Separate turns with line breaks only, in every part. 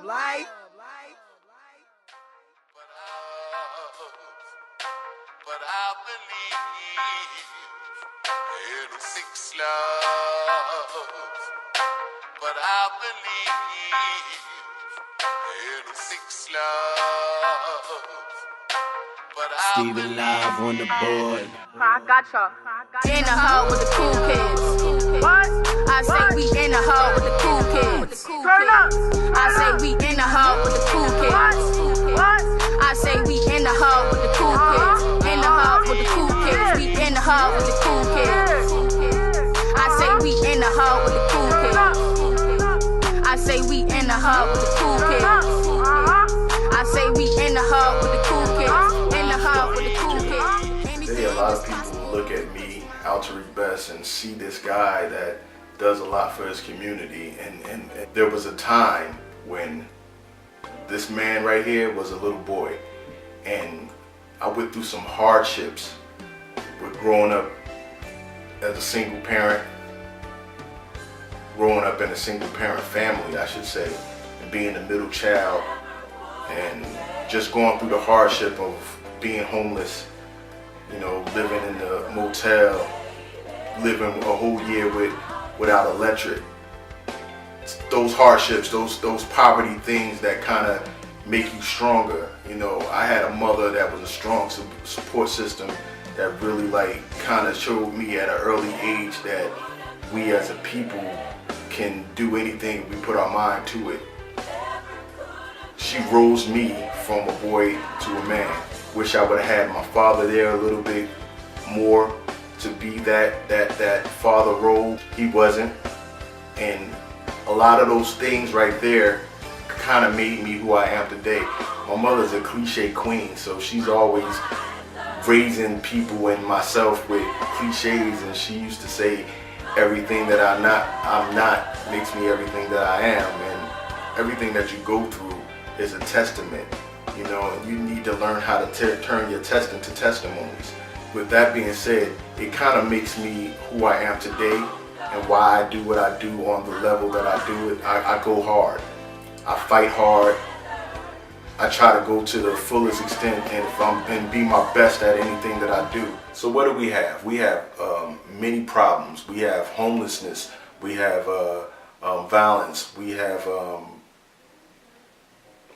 life. But I believe in a six love. But I believe in a six love. But
Steven Live on the board.
I got y'all. In the hub with the cool kids. What? I say we in the hub with the cool kids. Turn up. I say we in the hub with the cool kids. What? I say we in the hub with the cool kids. In the hub with the cool kids. We in the hub with the cool kids. I say we in the hub with the cool kids. I say we in the hub with the cool kids. I say we in the hub with the cool kids. In the hub with the cool kids.
Today, a lot of people look at me, Al-Tariq Best, and see this guy that does a lot for his community. And there was a time when this man right here was a little boy, and I went through some hardships with growing up as a single parent, growing up in a single parent family, I should say, and being the middle child, and just going through the hardship of being homeless, you know, living in the motel, living a whole year without electric. Those hardships, those poverty things that kind of make you stronger. You know, I had a mother that was a strong support system that really kind of showed me at an early age that we as a people can do anything we put our mind to it. She rose me from a boy to a man. Wish I would have had my father there a little bit more to be that father role. He wasn't, and a lot of those things right there kind of made me who I am today. My mother's a cliche queen, so she's always raising people and myself with cliches, and she used to say, everything that I'm not makes me everything that I am, and everything that you go through is a testament, you know, and you need to learn how to turn your test into testimonies. With that being said, it kind of makes me who I am today and why I do what I do on the level that I do it. I go hard, I fight hard, I try to go to the fullest extent and be my best at anything that I do. So what do we have? We have many problems. We have homelessness, we have violence, we have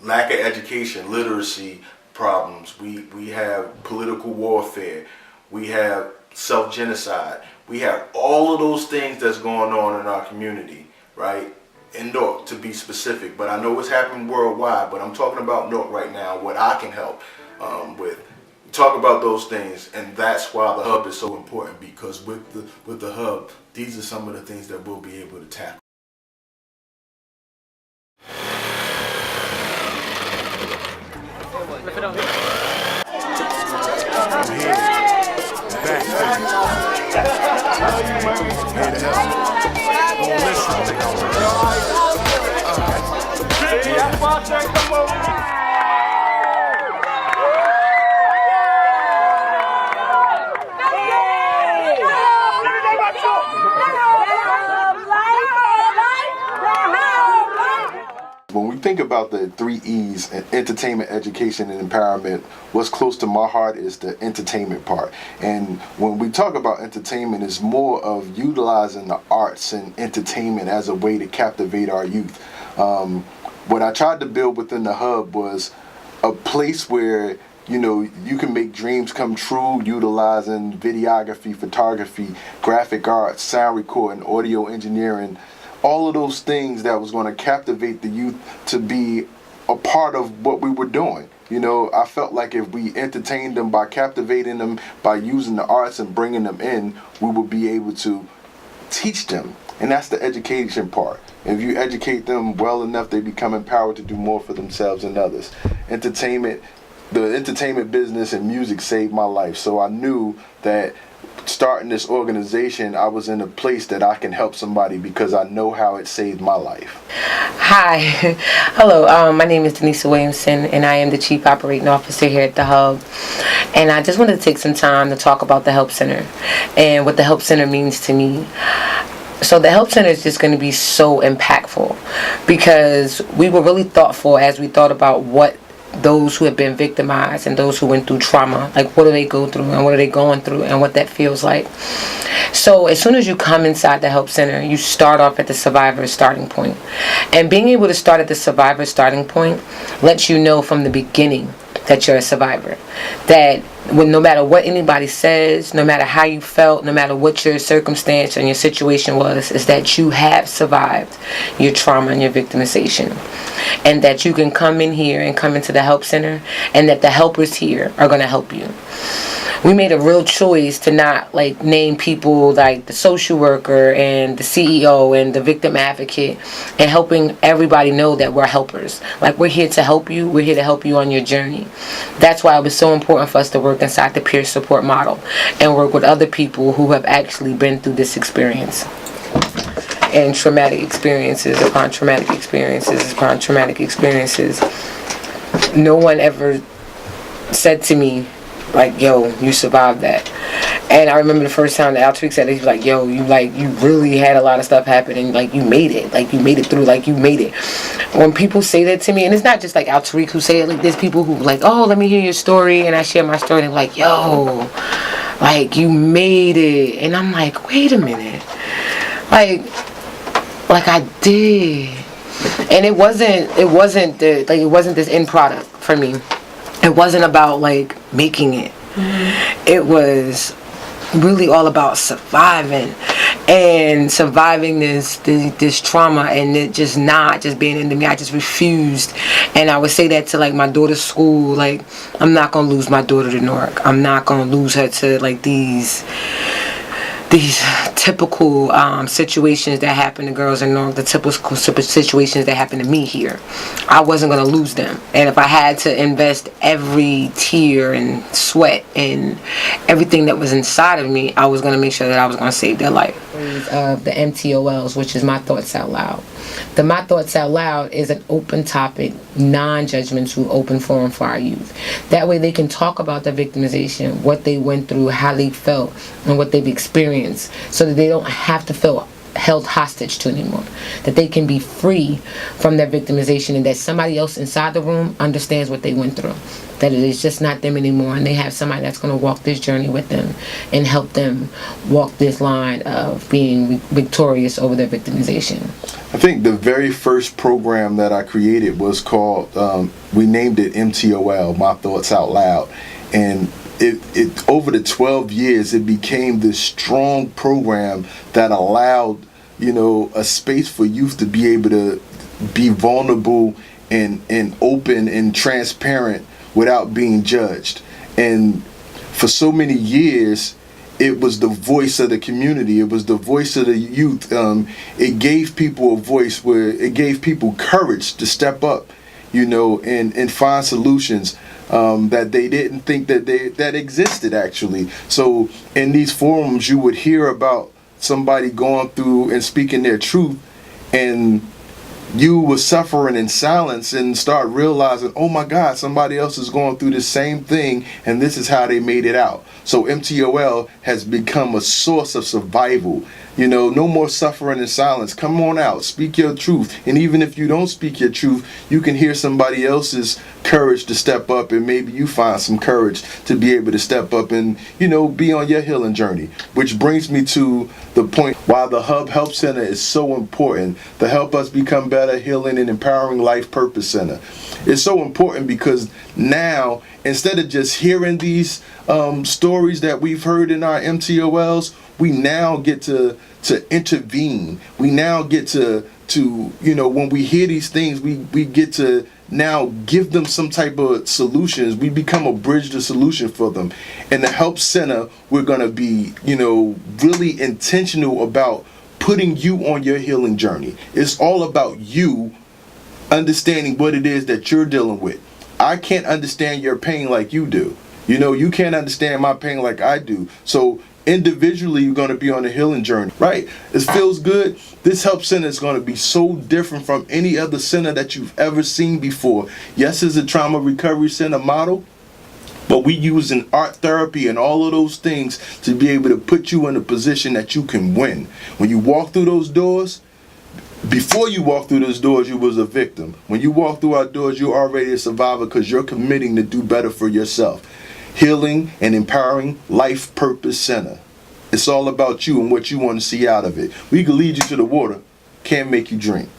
lack of education, literacy problems, we have political warfare, we have self-genocide, we have all of those things that's going on in our community, right? In Newark, to be specific, but I know what's happening worldwide, but I'm talking about Newark right now, what I can help with. Talk about those things, and that's why the hub is so important, because with the hub, these are some of the things that we'll be able to tackle.
I'm here, back here to help. Won't listen.
When we think about the 3 E's, entertainment, education, and empowerment, what's close to my heart is the entertainment part. And when we talk about entertainment, it's more of utilizing the arts and entertainment as a way to captivate our youth. What I tried to build within the hub was a place where, you know, you can make dreams come true utilizing videography, photography, graphic arts, sound recording, audio engineering, all of those things that was going to captivate the youth to be a part of what we were doing. You know, I felt like if we entertained them by captivating them, by using the arts and bringing them in, we would be able to teach them. And that's the education part. If you educate them well enough, they become empowered to do more for themselves and others. Entertainment, the entertainment business and music saved my life. So I knew that starting this organization, I was in a place that I can help somebody because I know how it saved my life.
Hi. Hello. My name is Denise Williamson, and I am the Chief Operating Officer here at the Hub. And I just wanted to take some time to talk about the Help Center and what the Help Center means to me. So the help center is just going to be so impactful because we were really thoughtful as we thought about what those who have been victimized and those who went through trauma, like what do they go through and what are they going through and what that feels like. So as soon as you come inside the help center, you start off at the survivor's starting point. And being able to start at the survivor's starting point lets you know from the beginning that you're a survivor. That when no matter what anybody says, no matter how you felt, no matter what your circumstance and your situation was, is that you have survived your trauma and your victimization. And that you can come in here and come into the help center, and that the helpers here are going to help you. We made a real choice to not like name people like the social worker and the CEO and the victim advocate, and helping everybody know that we're helpers. Like, we're here to help you. We're here to help you on your journey. That's why it was so important for us to work inside the peer support model and work with other people who have actually been through this experience. And traumatic experiences upon traumatic experiences upon traumatic experiences. No one ever said to me, like, yo, you survived that. And I remember the first time that Al-Tariq said it, he was like, yo, you really had a lot of stuff happen, and like you made it through, like you made it. When people say that to me, and it's not just like Al-Tariq who say it, like there's people who like, oh, let me hear your story, and I share my story, and they're like, yo, like you made it. And I'm like, wait a minute, like I did. And it wasn't this end product for me. It wasn't about like making it. It was really all about surviving this trauma, and it just not just being into me. I just refused. And I would say that to like my daughter's school, like, I'm not gonna lose my daughter to Newark. I'm not gonna lose her to like these typical situations that happen to girls in Newark, the typical situations that happen to me here. I wasn't going to lose them. And if I had to invest every tear and sweat and everything that was inside of me, I was going to make sure that I was going to save their life. The MTOLs, which is My Thoughts Out Loud. The My Thoughts Out Loud is an open topic, non-judgmental, open forum for our youth. That way they can talk about their victimization, what they went through, how they felt, and what they've experienced, so that they don't have to feel held hostage to anymore. That they can be free from their victimization, and that somebody else inside the room understands what they went through. That it is just not them anymore, and they have somebody that's going to walk this journey with them and help them walk this line of being victorious over their victimization.
I think the very first program that I created was called, we named it MTOL, My Thoughts Out Loud. And it over the 12 years, it became this strong program that allowed, a space for youth to be able to be vulnerable and open and transparent without being judged. And for so many years, it was the voice of the community. It was the voice of the youth. It gave people a voice, where it gave people courage to step up, and find solutions that they didn't think that existed, actually. So in these forums, you would hear about somebody going through and speaking their truth, and you were suffering in silence, and start realizing, oh my God, somebody else is going through the same thing, and this is how they made it out. So MTOL has become a source of survival. No more suffering in silence. Come on out, speak your truth. And even if you don't speak your truth, you can hear somebody else's courage to step up, and maybe you find some courage to be able to step up and, be on your healing journey. Which brings me to the point why the HUBB Help Center is so important, to help us become better, healing and empowering life purpose center. It's so important because now, instead of just hearing these stories that we've heard in our MTOLs, we now get to intervene. We now get to when we hear these things, we get to now give them some type of solutions. We become a bridge to solution for them. In the Help Center, we're going to be, really intentional about putting you on your healing journey. It's all about you understanding what it is that you're dealing with. I can't understand your pain like you do. You can't understand my pain like I do. So individually, you're going to be on a healing journey, right? It feels good. This Help Center is going to be so different from any other center that you've ever seen before. Yes, it's a trauma recovery center model, But we using art therapy and all of those things to be able to put you in a position that you can win. When you walk through those doors, before you walk through those doors, you was a victim. When you walk through our doors, you're already a survivor because you're committing to do better for yourself. Healing and Empowering Life Purpose Center. It's all about you and what you want to see out of it. We can lead you to the water, can't make you drink.